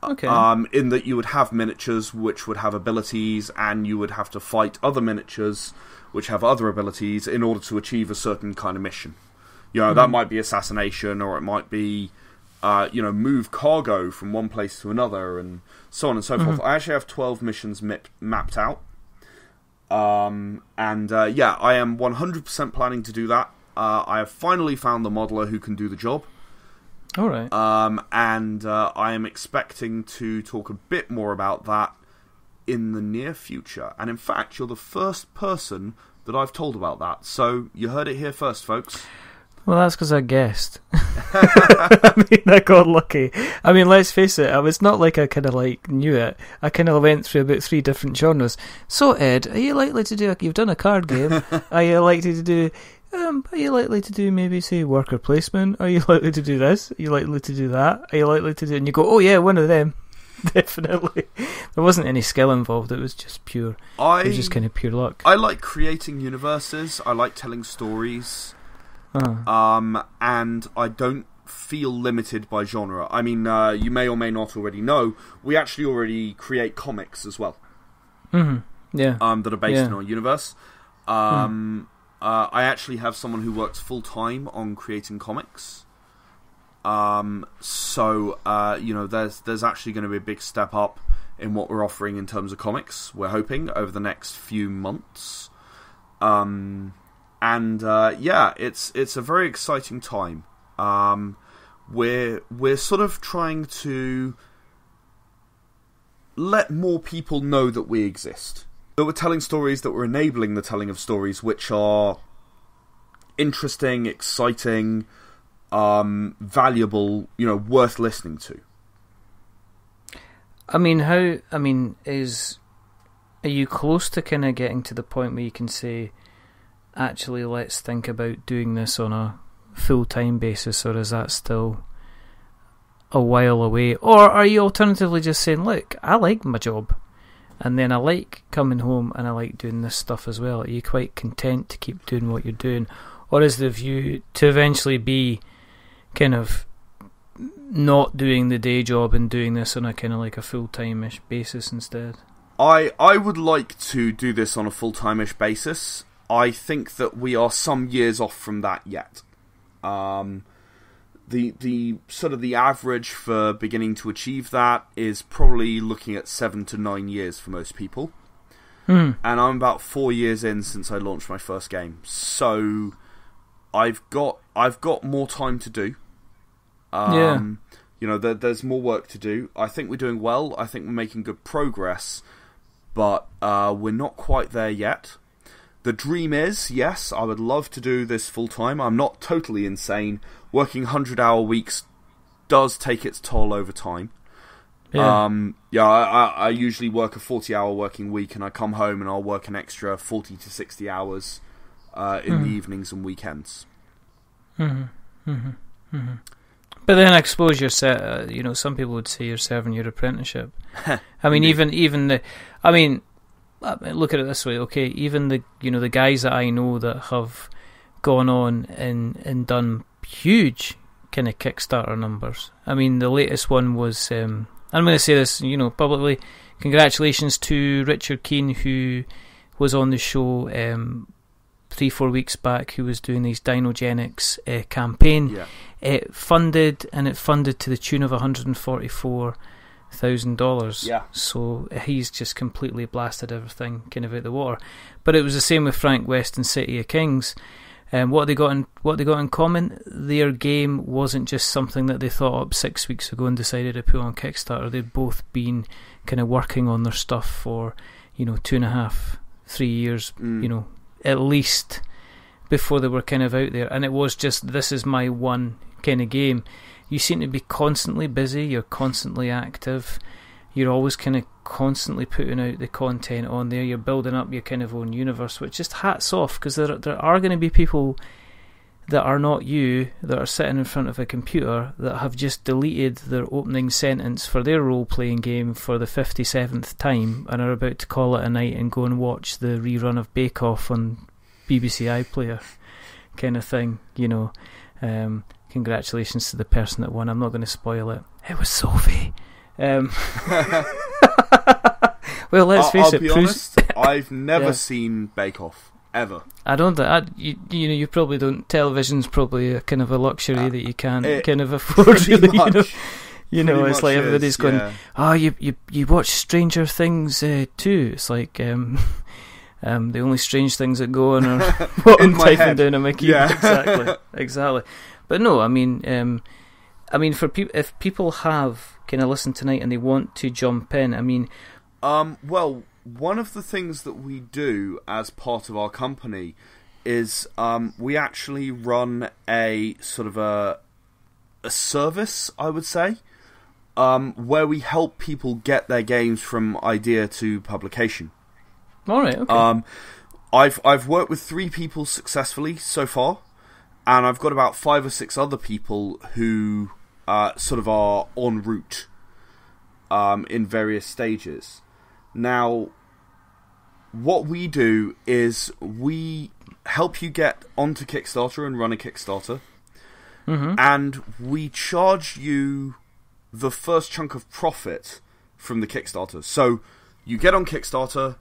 Okay. In that you would have miniatures which would have abilities, and you would have to fight other miniatures which have other abilities in order to achieve a certain kind of mission. You know, that might be assassination, or it might be, move cargo from one place to another, and so on and so forth. I actually have 12 missions mapped out. I am 100% planning to do that. I have finally found the modeler who can do the job. All right. I am expecting to talk a bit more about that in the near future. And in fact, you're the first person that I've told about that. So you heard it here first, folks. Well, that's because I guessed. I mean, I got lucky. I mean, let's face it, I was not like I kind of like knew it. I kind of went through about 3 different genres. So, Ed, are you likely to do... You've done a card game. Are you likely to do... are you likely to do maybe, say, worker placement? Are you likely to do this? Are you likely to do that? Are you likely to do... And you go, oh yeah, one of them. Definitely. There wasn't any skill involved. It was just pure... it was just kind of pure luck. I like creating universes. I like telling stories. And I don't feel limited by genre. I mean, you may or may not already know, we actually already create comics as well. Mm-hmm. that are based in our universe. I actually have someone who works full time on creating comics. So there's actually going to be a big step up in what we're offering in terms of comics. We're hoping over the next few months. It's a very exciting time. We're sort of trying to let more people know that we exist. That we're telling stories, that we're enabling the telling of stories which are interesting, exciting, valuable, worth listening to. Are you close to kind of getting to the point where you can say, actually, let's think about doing this on a full-time basis, or is that still a while away? Or are you alternatively just saying, look, I like my job, and then I like coming home and I like doing this stuff as well? Are you quite content to keep doing what you're doing? Or is the view to eventually be kind of not doing the day job and doing this on a kind of like a full-time-ish basis instead? I would like to do this on a full-time-ish basis. I think that we are some years off from that yet. The sort of the average for beginning to achieve that is probably looking at 7 to 9 years for most people. And I'm about 4 years in since I launched my first game, so I've got more time to do. There's more work to do. I think we're doing well. I think we're making good progress, but we're not quite there yet. The dream is, yes, I would love to do this full time. I'm not totally insane. Working 100-hour weeks does take its toll over time. I usually work a 40-hour working week, and I come home and I'll work an extra 40 to 60 hours in the evenings and weekends. But then I suppose you're some people would say you're serving your apprenticeship. I mean, look at it this way, okay? Even the guys that I know that have gone on and done huge kind of Kickstarter numbers. I mean, the latest one was I'm going to say this, publicly. Congratulations to Richard Keane, who was on the show 3-4 weeks back, who was doing these Dinogenics campaign. Yeah. It funded to the tune of $144,000. Yeah. So he's just completely blasted everything kind of out the water. But it was the same with Frank West and City of Kings. What they got in common, their game wasn't just something that they thought up 6 weeks ago and decided to put on Kickstarter. They'd both been kind of working on their stuff for 2.5-3 years, at least, before they were kind of out there. And it was just, this is my one kind of game. You seem to be constantly busy, you're constantly active, you're always kind of constantly putting out the content on there, you're building up your kind of own universe, which just hats off, because there are going to be people that are not you, that are sitting in front of a computer, that have just deleted their opening sentence for their role-playing game for the 57th time and are about to call it a night and go and watch the rerun of Bake Off on BBC iPlayer kind of thing, Congratulations to the person that won. I'm not going to spoil it. It was Sophie. Well, let's face I'll it. Be honest, I've never seen Bake Off ever. I don't. You probably don't. Television's probably a kind of a luxury that you can't kind of afford. Really, it's like everybody's going. Oh, you watch Stranger Things too. It's like the only strange things that go on are what I'm typing down on my keyboard. Yeah. Exactly. But no, I mean, for people, if people have kind of listened tonight and they want to jump in, I mean, well, one of the things that we do as part of our company is we actually run a sort of a service, I would say, where we help people get their games from idea to publication. All right. Okay. I've worked with 3 people successfully so far. And I've got about 5 or 6 other people who sort of are en route in various stages. Now, what we do is we help you get onto Kickstarter and run a Kickstarter. And we charge you the first chunk of profit from the Kickstarter. So you get on Kickstarter,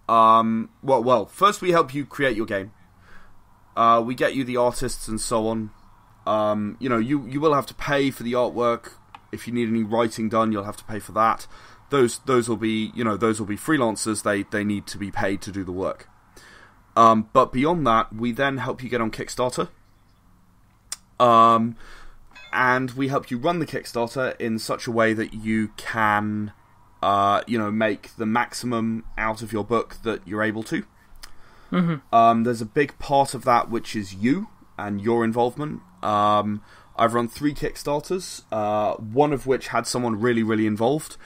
Well, first we help you create your game. We get you the artists and so on. You will have to pay for the artwork. If you need any writing done, you'll have to pay for that. Those will be freelancers. They need to be paid to do the work. But beyond that, we then help you get on Kickstarter. And we help you run the Kickstarter in such a way that you can, make the maximum out of your book that you're able to. Mm-hmm. There's a big part of that which is you and your involvement. I've run 3 Kickstarters, one of which had someone really, really involved,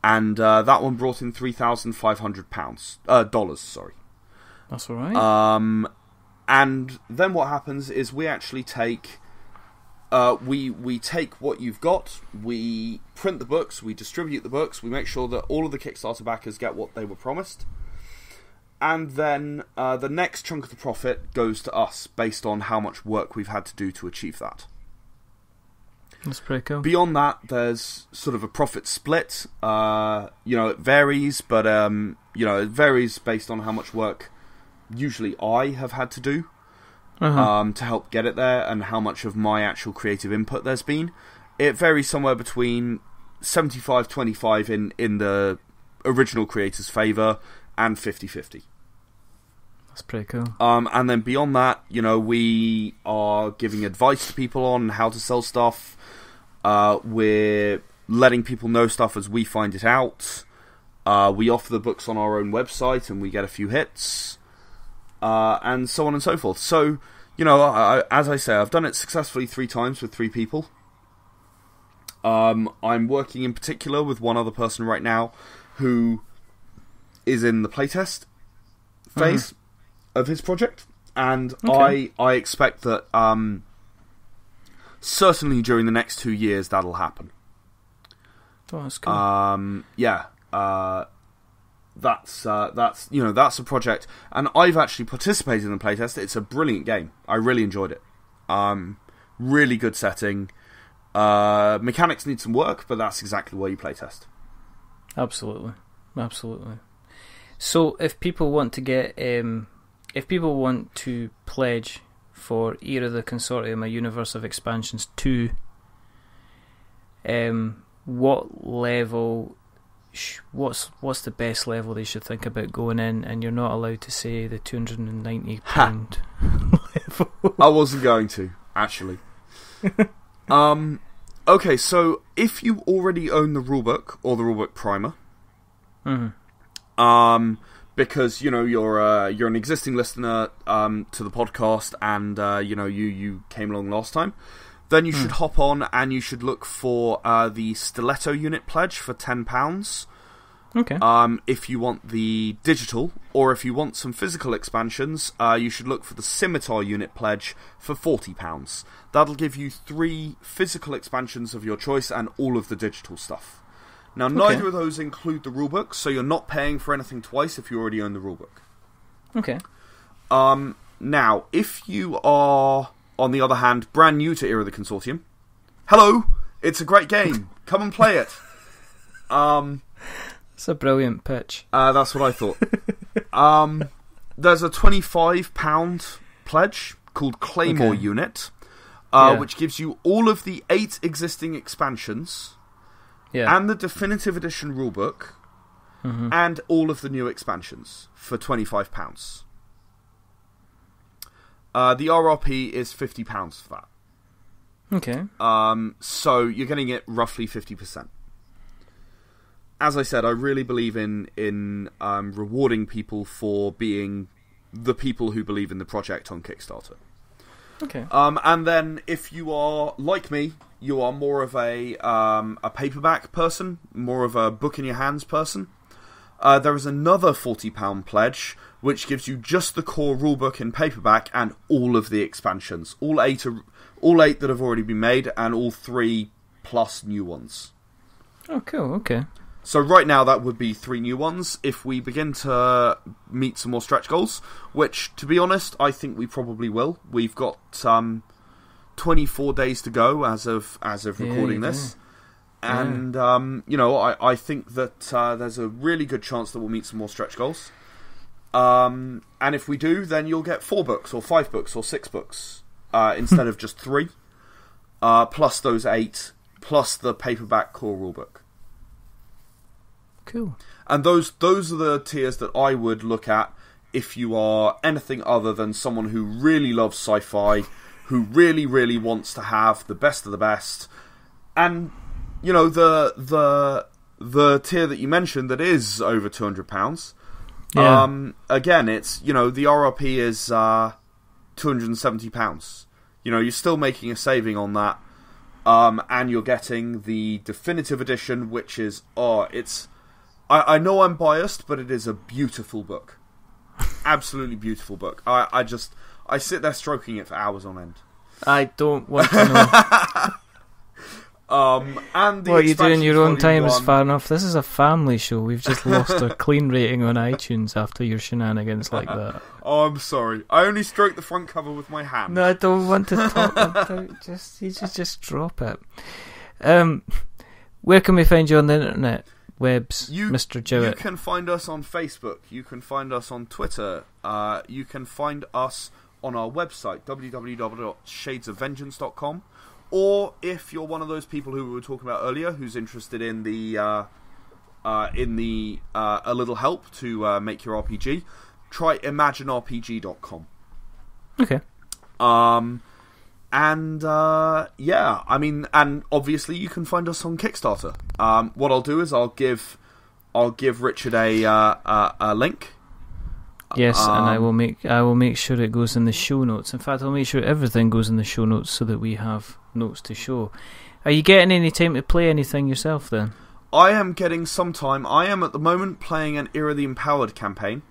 and that one brought in $3,500 dollars. Sorry, that's all right. And then what happens is we actually take. We take what you've got, we print the books, we distribute the books, we make sure that all of the Kickstarter backers get what they were promised, and then the next chunk of the profit goes to us based on how much work we've had to do to achieve that. That's pretty cool. Beyond that, there's sort of a profit split. It varies, but it varies based on how much work usually I have had to do. To help get it there, and how much of my actual creative input there's been. It varies somewhere between 75-25 in the original creator's favour, and 50-50. That's pretty cool. And then beyond that, we are giving advice to people on how to sell stuff. We're letting people know stuff as we find it out. We offer the books on our own website, and we get a few hits. And so on and so forth. So, as I say, I've done it successfully 3 times with 3 people. I'm working in particular with one other person right now who is in the playtest phase of his project. And I expect that certainly during the next 2 years that'll happen. Oh, that's cool. That's a project, and I've actually participated in the playtest. It's a brilliant game. I really enjoyed it. Really good setting. Mechanics need some work, but that's exactly where you playtest. Absolutely. So, if people want to pledge for Era The Consortium, a Universe of Expansions 2, what level? What's the best level they should think about going in? And you're not allowed to say the £290 level. I wasn't going to, actually. Okay, so if you already own the rulebook or the rulebook primer, because you're an existing listener to the podcast, and you came along last time, then you should hop on and you should look for the Stiletto unit pledge for £10. Okay. If you want the digital, or if you want some physical expansions, you should look for the Scimitar unit pledge for £40. That'll give you 3 physical expansions of your choice and all of the digital stuff. Now, neither of those include the rulebook, so you're not paying for anything twice if you already own the rulebook. Okay. Now, if you are, on the other hand, brand new to Era The Consortium, hello, it's a great game. Come and play it. It's a brilliant pitch. That's what I thought. There's a £25 pledge called Claymore Unit, which gives you all of the 8 existing expansions, and the Definitive Edition rulebook, and all of the new expansions for £25. The RRP is £50 for that. Okay. So you're getting it roughly 50%. As I said, I really believe in rewarding people for being the people who believe in the project on Kickstarter. Okay. And then if you are like me, you are more of a paperback person, more of a book in your hands person. There is another £40 pledge, which gives you just the core rulebook in paperback and all of the expansions, all eight that have already been made, and all 3 plus new ones. Oh, cool. Okay. So right now that would be 3 new ones. If we begin to meet some more stretch goals, which, to be honest, I think we probably will. We've got 24 days to go as of recording this. And, I think that there's a really good chance that we'll meet some more stretch goals. And if we do, then you'll get 4 books, or 5 books, or 6 books, instead of just 3, plus those 8, plus the paperback core rulebook. Cool. And those are the tiers that I would look at if you are anything other than someone who really loves sci-fi, who really, really wants to have the best of the best. And, you know, the tier that you mentioned that is over £200. Yeah. Again, it's, you know, the RRP is £270. You know, you're still making a saving on that. And you're getting the definitive edition, which is, I know I'm biased, but it is a beautiful book. Absolutely beautiful book. I sit there stroking it for hours on end. I don't want to know. And what you do in your own time is 1. fair enough. This is a family show. We've just lost our clean rating on iTunes after your shenanigans like that. Oh, I'm sorry. I only stroked the front cover with my hand. No, I don't want to talk about it. Just drop it. Where can we find you on the internet? Webs, Mr. Jowett. You can find us on Facebook. You can find us on Twitter. You can find us on our website, www.shadesofvengeance.com. Or if you're one of those people who we were talking about earlier, who's interested in a little help to make your RPG, try imaginerpg.com. Okay. And obviously you can find us on Kickstarter. What I'll do is I'll give Richard a link. Yes, and I will make sure it goes in the show notes. In fact, I'll make sure everything goes in the show notes so that we have notes to show. Are you getting any time to play anything yourself then? I am getting some time. I am at the moment playing an Era the Empowered campaign.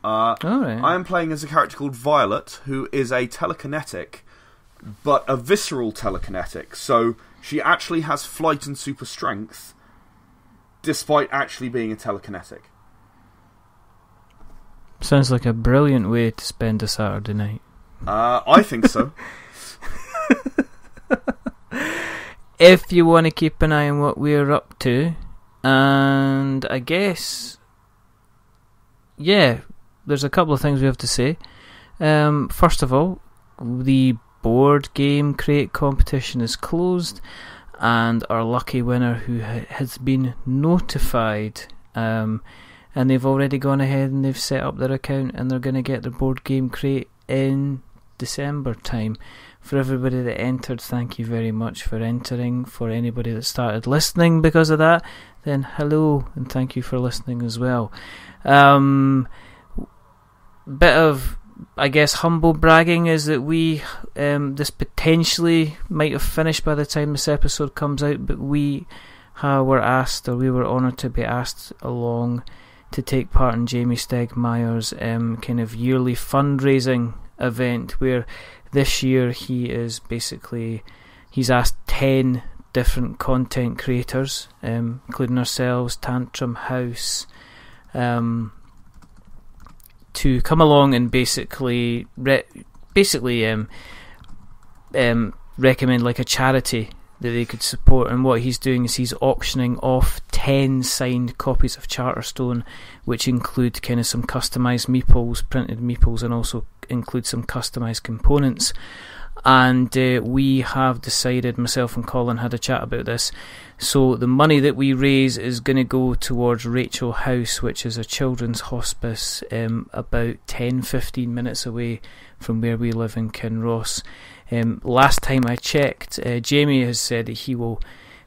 All right. I am playing as a character called Violet, who is a telekinetic, but a visceral telekinetic. So she actually has flight and super strength, despite actually being a telekinetic. Sounds like a brilliant way to spend a Saturday night. I think so. If you want to keep an eye on what we're up to, and I guess, yeah, there's a couple of things we have to say. First of all, the board game crate competition is closed, and our lucky winner who has been notified, and they've already gone ahead and they've set up their account, and they're going to get their board game crate in December time. For everybody that entered, thank you very much for entering. For anybody that started listening because of that, then hello and thank you for listening as well. Bit of, I guess, humble bragging is that we this potentially might have finished by the time this episode comes out, but we were asked, or we were honoured to be asked along to take part in Jamie Stegmaier's kind of yearly fundraising event, where this year he's asked 10 different content creators, including ourselves, Tantrum House, to come along and basically recommend like a charity that they could support. And what he's doing is he's auctioning off 10 signed copies of Charterstone, which include kind of some customised meeples, printed meeples, and also include some customised components. And we have decided, myself and Colin had a chat about this, so the money that we raise is going to go towards Rachel House, which is a children's hospice about 10-15 minutes away from where we live in Kinross. Last time I checked, Jamie has said that he will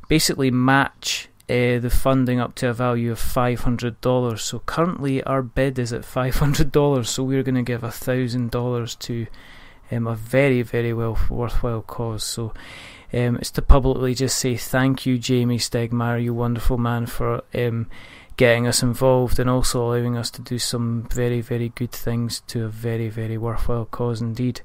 basically match the funding up to a value of $500. So currently our bid is at $500, so we're going to give $1,000 to a very, very worthwhile cause. So it's to publicly just say thank you, Jamie Stegmaier, you wonderful man, for getting us involved and also allowing us to do some very, very good things to a very, very worthwhile cause indeed.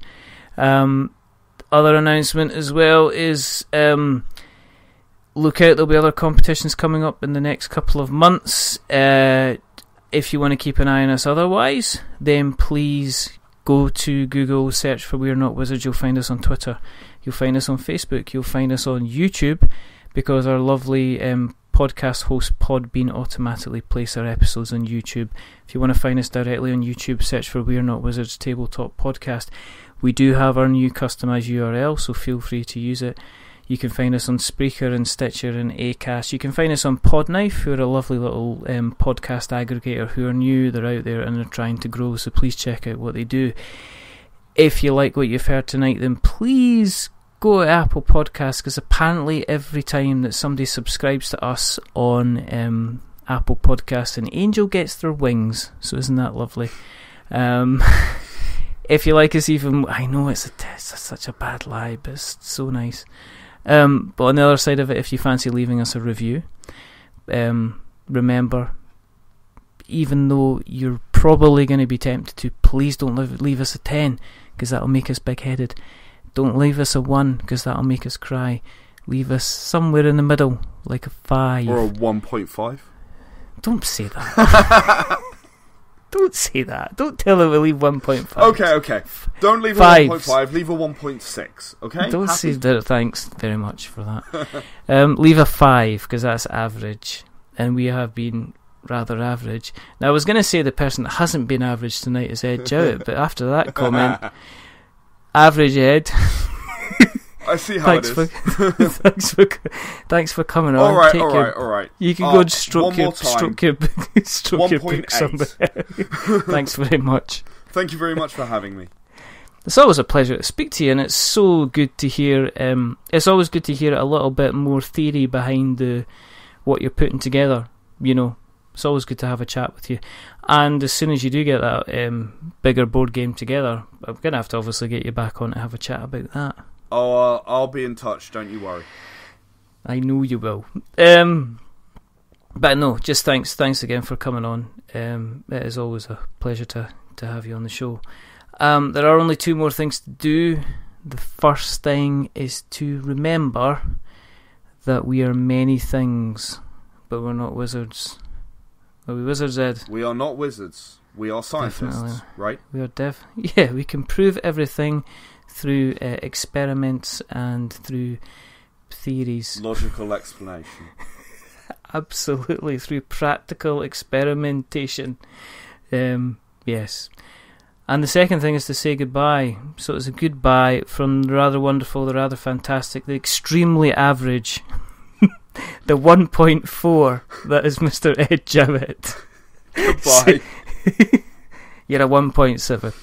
Other announcement as well is look out, there'll be other competitions coming up in the next couple of months. If you want to keep an eye on us otherwise, then please go to Google, search for We're Not Wizards. You'll find us on Twitter, you'll find us on Facebook, you'll find us on YouTube. because our lovely podcast host Podbean automatically place our episodes on YouTube. If you want to find us directly on YouTube, search for We're Not Wizards Tabletop Podcast. We do have our new customised URL, so feel free to use it. You can find us on Spreaker and Stitcher and Acast. You can find us on Podknife, who are a lovely little podcast aggregator who are new. They're out there and they're trying to grow, so please check out what they do. If you like what you've heard tonight, then please go to Apple Podcasts, because apparently every time that somebody subscribes to us on Apple Podcasts, an angel gets their wings. So isn't that lovely? If you like us even... I know it's such a bad lie, but it's so nice. But on the other side of it, if you fancy leaving us a review, remember, even though you're probably going to be tempted to, please don't leave us a 10, because that'll make us big-headed. Don't leave us a 1, because that'll make us cry. Leave us somewhere in the middle, like a 5. Or a 1.5. Don't say that. Don't say that. Don't tell them we leave 1.5. Okay. Don't leave a 1.5, leave a 1.6, okay? Don't say that. Thanks very much for that. Leave a 5, because that's average. And we have been rather average. Now, I was going to say the person that hasn't been average tonight is Ed Jowett, but after that comment, average Ed. I see how it is. Thanks for coming on. All right. You can go and stroke your book somewhere. Thanks very much. Thank you very much for having me. It's always a pleasure to speak to you, and it's so good to hear. It's always good to hear a little bit more theory behind what you're putting together. You know, it's always good to have a chat with you. And as soon as you do get that bigger board game together, I'm gonna have to obviously get you back on to have a chat about that. Oh, I'll be in touch, don't you worry. I know you will. But no, just thanks again for coming on. It is always a pleasure to have you on the show. There are only 2 more things to do. The first thing is to remember that we are many things, but we're not wizards. Are we wizards, Ed? We are not wizards. We are scientists, definitely. Right? We are Yeah, we can prove everything through experiments and through theories. Logical explanation. Absolutely, through practical experimentation. Yes. And the second thing is to say goodbye. So it's a goodbye from the rather wonderful, the rather fantastic, the extremely average, the 1.4 that is Mr. Ed Jowett. Goodbye. You're a 1.7.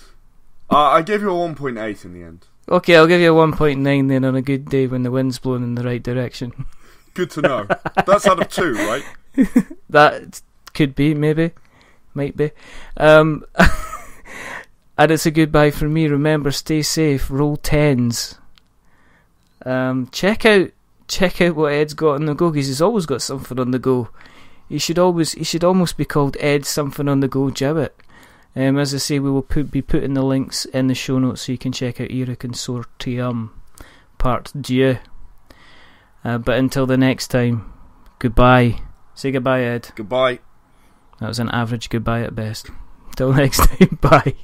I gave you a 1.8 in the end. Okay, I'll give you a 1.9 then on a good day when the wind's blowing in the right direction. Good to know. That's out of 2, right? That could be, maybe. Might be. And it's a goodbye from me. Remember, stay safe, roll 10s. Check out what Ed's got on the go, because he's always got something on the go. He should almost be called Ed Something on the Go Jowett. As I say, we will be putting the links in the show notes so you can check out Era Consortium Part 2. But until the next time, goodbye. Say goodbye, Ed. Goodbye. That was an average goodbye at best. Till next time, bye.